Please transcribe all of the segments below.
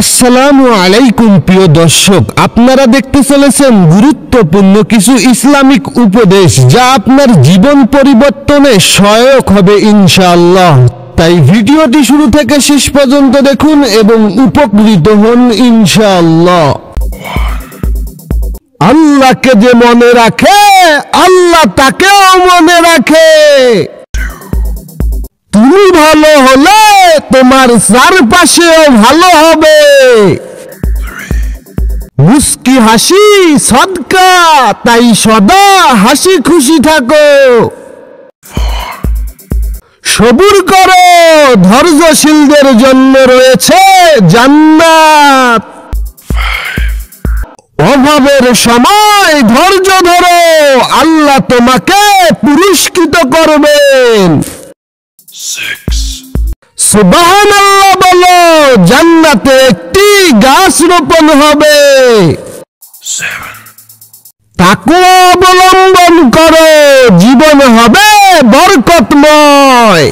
আসসালামু আলাইকুম প্রিয় দর্শক, আপনারা দেখতে চলেছেন গুরুত্বপূর্ণ কিছু ইসলামিক উপদেশ যা আপনার জীবন পরিবর্তনে সহায়ক হবে ইনশাআল্লাহ। তাই ভিডিওটি শুরু থেকে শেষ পর্যন্ত দেখুন এবং উপকৃত হন ইনশাআল্লাহ। আল্লাহকে যে মনে রাখে আল্লাহ তাকেও মনে রাখে। তুমি ভালো হলে তোমার চারপাশেও ভালো হবে। মুস্কি হাসি সদকা, তাই সদা হাসি খুশি থাকো। সবুর করো, ধৈর্যশীলদের জন্য রয়েছে জান্নাত। অভাবের সময় ধৈর্য ধরো, আল্লাহ তোমাকে পুরস্কৃত করবেন। সুবহানাল্লাহ বলো, জান্নাতে একটি গাছ রোপণ হবে। তাকওয়া অবলম্বন করো, জীবন হবে বরকতময়।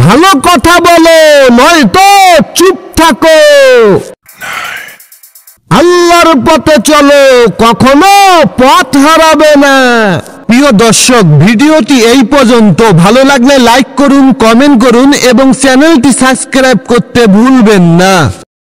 ভালো কথা বলো, নয়তো চুপ থাকো। আল্লাহর পথে চলো, কখনো পথ হারাবে না। প্রিয় দর্শক, ভিডিওটি এই পর্যন্ত। ভালো লাগলে লাইক করুন, কমেন্ট করুন এবং চ্যানেলটি সাবস্ক্রাইব করতে ভুলবেন না।